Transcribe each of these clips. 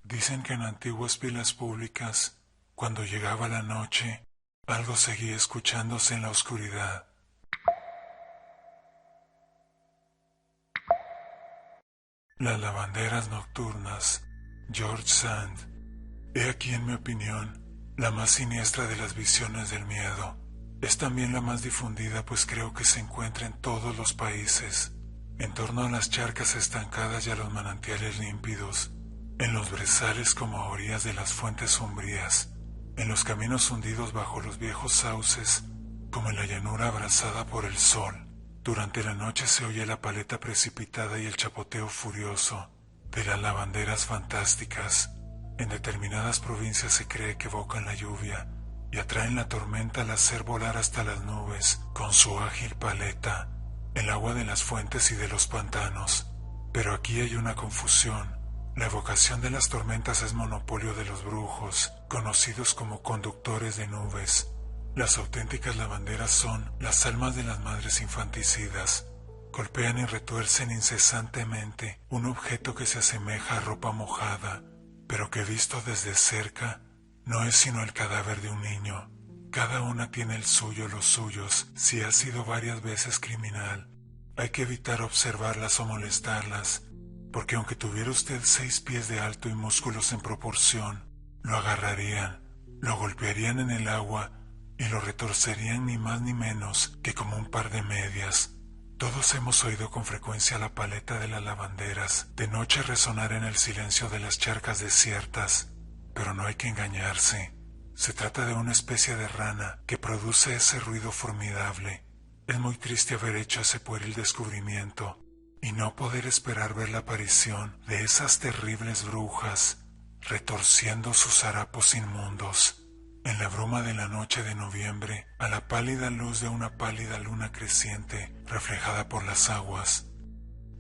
Dicen que en antiguas pilas públicas, cuando llegaba la noche, algo seguía escuchándose en la oscuridad. Las lavanderas nocturnas, George Sand. He aquí, en mi opinión, la más siniestra de las visiones del miedo. Es también la más difundida, pues creo que se encuentra en todos los países, en torno a las charcas estancadas y a los manantiales límpidos, en los brezales como a orillas de las fuentes sombrías, en los caminos hundidos bajo los viejos sauces, como en la llanura abrasada por el sol. Durante la noche se oye la paleta precipitada y el chapoteo furioso de las lavanderas fantásticas. En determinadas provincias se cree que evocan la lluvia y atraen la tormenta al hacer volar hasta las nubes, con su ágil paleta, el agua de las fuentes y de los pantanos. Pero aquí hay una confusión. La evocación de las tormentas es monopolio de los brujos, conocidos como conductores de nubes. Las auténticas lavanderas son las almas de las madres infanticidas. Golpean y retuercen incesantemente un objeto que se asemeja a ropa mojada, pero que visto desde cerca no es sino el cadáver de un niño. Cada una tiene el suyo, los suyos. Si ha sido varias veces criminal, hay que evitar observarlas o molestarlas, porque aunque tuviera usted 6 pies de alto y músculos en proporción, lo agarrarían, lo golpearían en el agua y lo retorcerían ni más ni menos que como un par de medias. Todos hemos oído con frecuencia la paleta de las lavanderas de noche resonar en el silencio de las charcas desiertas, pero no hay que engañarse. Se trata de una especie de rana que produce ese ruido formidable. Es muy triste haber hecho ese pueril descubrimiento y no poder esperar ver la aparición de esas terribles brujas retorciendo sus harapos inmundos. En la bruma de la noche de noviembre, a la pálida luz de una pálida luna creciente reflejada por las aguas.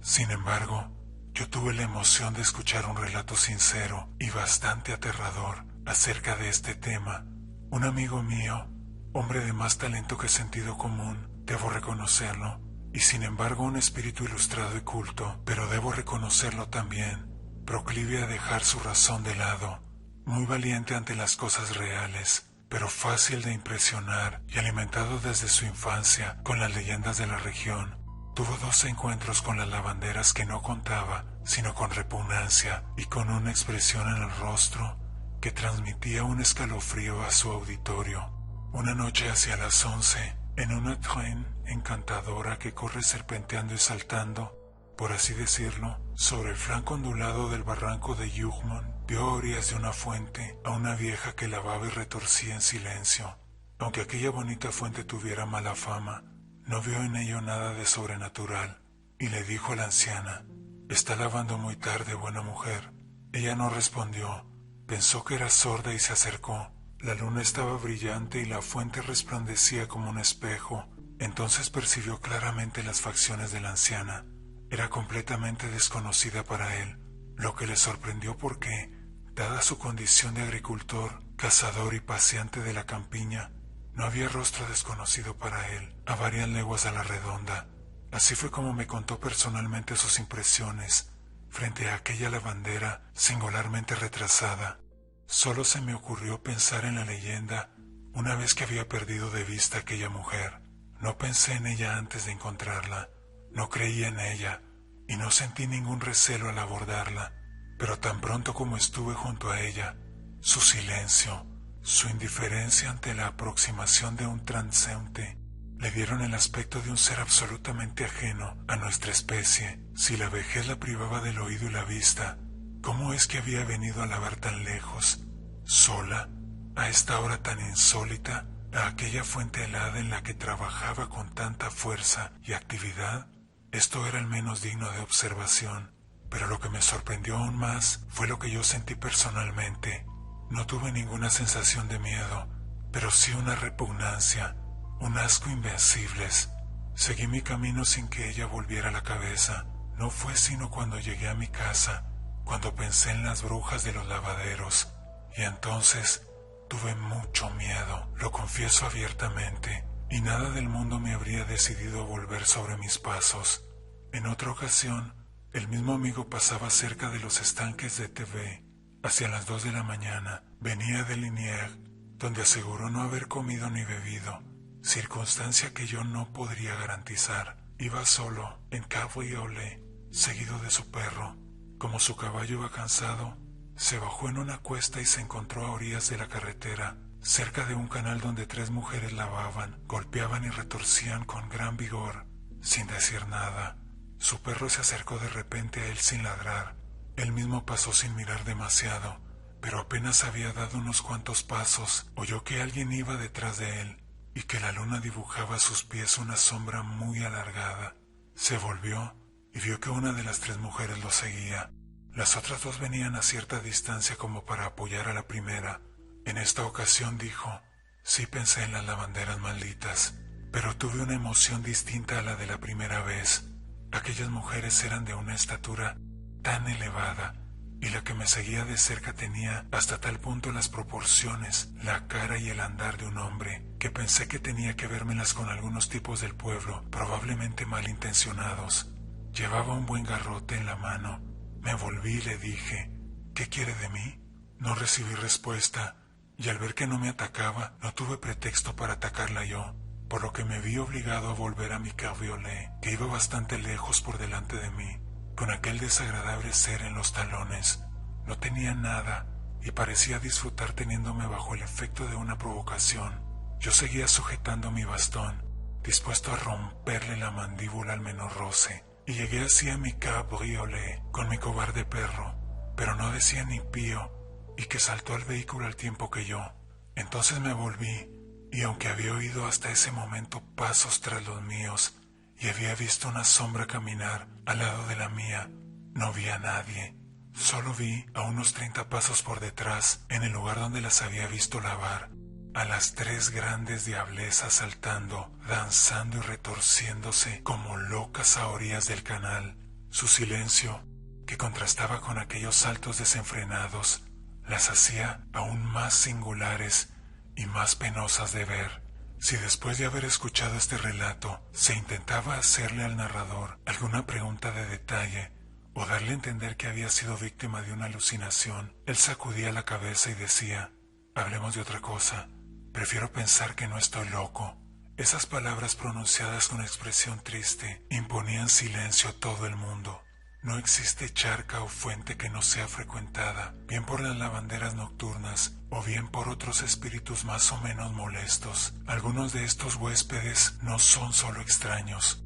Sin embargo, yo tuve la emoción de escuchar un relato sincero y bastante aterrador acerca de este tema. Un amigo mío, hombre de más talento que sentido común, debo reconocerlo, y sin embargo un espíritu ilustrado y culto, pero debo reconocerlo también, proclive a dejar su razón de lado, muy valiente ante las cosas reales, pero fácil de impresionar y alimentado desde su infancia con las leyendas de la región. Tuvo 2 encuentros con las lavanderas que no contaba, sino con repugnancia y con una expresión en el rostro que transmitía un escalofrío a su auditorio. Una noche hacia las 11, en una tren encantadora que corre serpenteando y saltando, por así decirlo, sobre el flanco ondulado del barranco de Yuchmond, vio a orillas de una fuente a una vieja que lavaba y retorcía en silencio. Aunque aquella bonita fuente tuviera mala fama, no vio en ello nada de sobrenatural, y le dijo a la anciana: «Está lavando muy tarde, buena mujer». Ella no respondió, pensó que era sorda y se acercó. La luna estaba brillante y la fuente resplandecía como un espejo. Entonces percibió claramente las facciones de la anciana. Era completamente desconocida para él, lo que le sorprendió porque, dada su condición de agricultor, cazador y paseante de la campiña, no había rostro desconocido para él, a varias leguas a la redonda. Así fue como me contó personalmente sus impresiones frente a aquella lavandera singularmente retrasada. Solo se me ocurrió pensar en la leyenda una vez que había perdido de vista a aquella mujer. No pensé en ella antes de encontrarla, no creía en ella y no sentí ningún recelo al abordarla, pero tan pronto como estuve junto a ella, su silencio, su indiferencia ante la aproximación de un transeúnte, le dieron el aspecto de un ser absolutamente ajeno a nuestra especie. Si la vejez la privaba del oído y la vista, ¿cómo es que había venido a lavar tan lejos, sola, a esta hora tan insólita, a aquella fuente helada en la que trabajaba con tanta fuerza y actividad? Esto era el menos digno de observación, pero lo que me sorprendió aún más fue lo que yo sentí personalmente. No tuve ninguna sensación de miedo, pero sí una repugnancia, un asco invencibles. Seguí mi camino sin que ella volviera la cabeza. No fue sino cuando llegué a mi casa, cuando pensé en las brujas de los lavaderos, y entonces tuve mucho miedo, lo confieso abiertamente, y nada del mundo me habría decidido a volver sobre mis pasos. En otra ocasión, el mismo amigo pasaba cerca de los estanques de TV, Hacia las 2 de la mañana venía de Liniers, donde aseguró no haber comido ni bebido, circunstancia que yo no podría garantizar. Iba solo, en cabriolet, seguido de su perro. Como su caballo iba cansado, se bajó en una cuesta y se encontró a orillas de la carretera, cerca de un canal donde 3 mujeres lavaban, golpeaban y retorcían con gran vigor, sin decir nada. Su perro se acercó de repente a él sin ladrar. Él mismo pasó sin mirar demasiado, pero apenas había dado unos cuantos pasos, oyó que alguien iba detrás de él y que la luna dibujaba a sus pies una sombra muy alargada. Se volvió y vio que una de las 3 mujeres lo seguía. Las otras 2 venían a cierta distancia como para apoyar a la primera. En esta ocasión dijo: sí pensé en las lavanderas malditas, pero tuve una emoción distinta a la de la primera vez. Aquellas mujeres eran de una estatura tan elevada, y la que me seguía de cerca tenía hasta tal punto las proporciones, la cara y el andar de un hombre, que pensé que tenía que vérmelas con algunos tipos del pueblo, probablemente malintencionados. Llevaba un buen garrote en la mano. Me volví y le dije: ¿qué quiere de mí? No recibí respuesta, y al ver que no me atacaba, no tuve pretexto para atacarla yo, por lo que me vi obligado a volver a mi cabriolet, que iba bastante lejos por delante de mí, con aquel desagradable ser en los talones. No tenía nada, y parecía disfrutar teniéndome bajo el efecto de una provocación. Yo seguía sujetando mi bastón, dispuesto a romperle la mandíbula al menor roce, y llegué así a mi cabriolet con mi cobarde perro, pero no decía ni pío, y que saltó al vehículo al tiempo que yo. Entonces me volví, y aunque había oído hasta ese momento pasos tras los míos, y había visto una sombra caminar al lado de la mía, no vi a nadie. Solo vi a unos 30 pasos por detrás, en el lugar donde las había visto lavar, a las 3 grandes diablesas saltando, danzando y retorciéndose como locas a orillas del canal. Su silencio, que contrastaba con aquellos saltos desenfrenados, las hacía aún más singulares y más penosas de ver. Si después de haber escuchado este relato se intentaba hacerle al narrador alguna pregunta de detalle o darle a entender que había sido víctima de una alucinación, él sacudía la cabeza y decía: hablemos de otra cosa, prefiero pensar que no estoy loco. Esas palabras pronunciadas con expresión triste imponían silencio a todo el mundo. No existe charca o fuente que no sea frecuentada, bien por las lavanderas nocturnas o bien por otros espíritus más o menos molestos. Algunos de estos huéspedes no son solo extraños.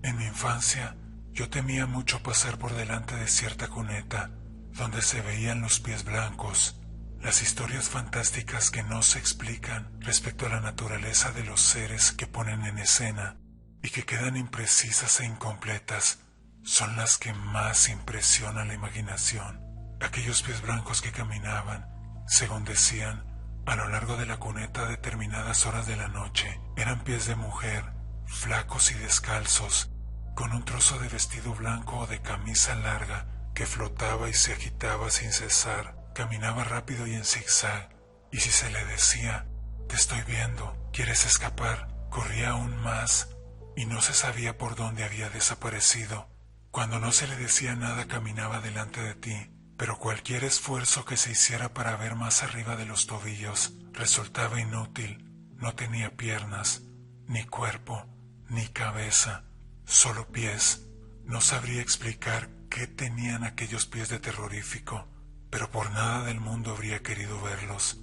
En mi infancia, yo temía mucho pasar por delante de cierta cuneta, donde se veían los pies blancos, las historias fantásticas que no se explican respecto a la naturaleza de los seres que ponen en escena y que quedan imprecisas e incompletas, son las que más impresionan la imaginación. Aquellos pies blancos que caminaban, según decían, a lo largo de la cuneta a determinadas horas de la noche, eran pies de mujer, flacos y descalzos, con un trozo de vestido blanco o de camisa larga que flotaba y se agitaba sin cesar. Caminaba rápido y en zigzag, y si se le decía: te estoy viendo, ¿quieres escapar?, corría aún más, y no se sabía por dónde había desaparecido. Cuando no se le decía nada, caminaba delante de ti, pero cualquier esfuerzo que se hiciera para ver más arriba de los tobillos resultaba inútil. No tenía piernas, ni cuerpo, ni cabeza, solo pies. No sabría explicar qué tenían aquellos pies de terrorífico, pero por nada del mundo habría querido verlos.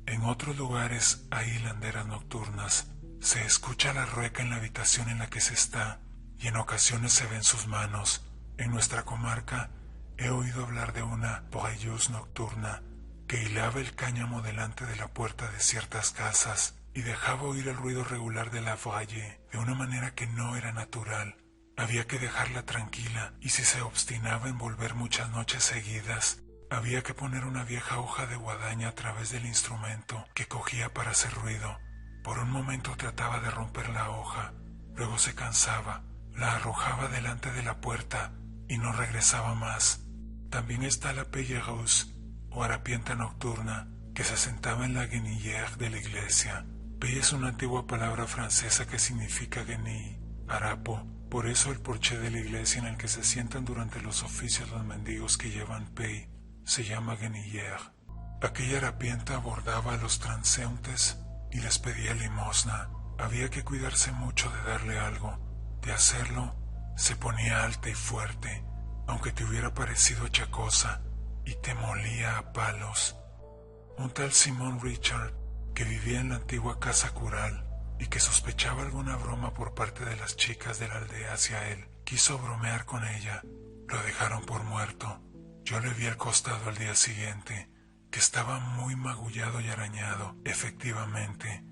En otros lugares hay hilanderas nocturnas. Se escucha la rueca en la habitación en la que se está, y en ocasiones se ven sus manos. En nuestra comarca he oído hablar de una broyeuse nocturna que hilaba el cáñamo delante de la puerta de ciertas casas y dejaba oír el ruido regular de la broye de una manera que no era natural. Había que dejarla tranquila, y si se obstinaba en volver muchas noches seguidas, había que poner una vieja hoja de guadaña a través del instrumento que cogía para hacer ruido. Por un momento trataba de romper la hoja, luego se cansaba, la arrojaba delante de la puerta y no regresaba más. También está la pellereuse, o harapienta nocturna, que se sentaba en la guenillière de la iglesia. Pelle es una antigua palabra francesa que significa guenille, harapo. Por eso el porche de la iglesia en el que se sientan durante los oficios los mendigos que llevan pey. se llama Gueniller. Aquella harapienta abordaba a los transeúntes y les pedía limosna. Había que cuidarse mucho de darle algo. De hacerlo, se ponía alta y fuerte, aunque te hubiera parecido achacosa, y te molía a palos. Un tal Simon Richard, que vivía en la antigua casa cural y que sospechaba alguna broma por parte de las chicas de la aldea hacia él, quiso bromear con ella. Lo dejaron por muerto. Yo le vi al costado al día siguiente, que estaba muy magullado y arañado. Efectivamente,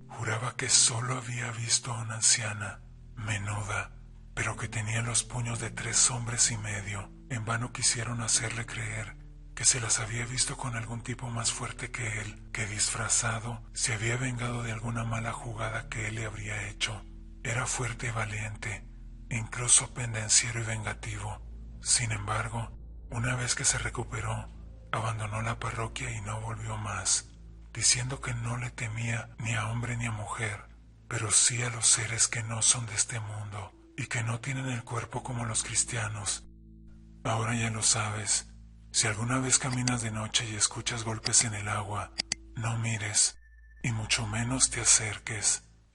juraba que solo había visto a una anciana, menuda, pero que tenía los puños de 3 hombres y medio. En vano quisieron hacerle creer que se las había visto con algún tipo más fuerte que él, que disfrazado se había vengado de alguna mala jugada que él le habría hecho. Era fuerte y valiente, incluso pendenciero y vengativo. Sin embargo, una vez que se recuperó, abandonó la parroquia y no volvió más, diciendo que no le temía ni a hombre ni a mujer, pero sí a los seres que no son de este mundo y que no tienen el cuerpo como los cristianos. Ahora ya lo sabes. Si alguna vez caminas de noche y escuchas golpes en el agua, no mires, y mucho menos te acerques.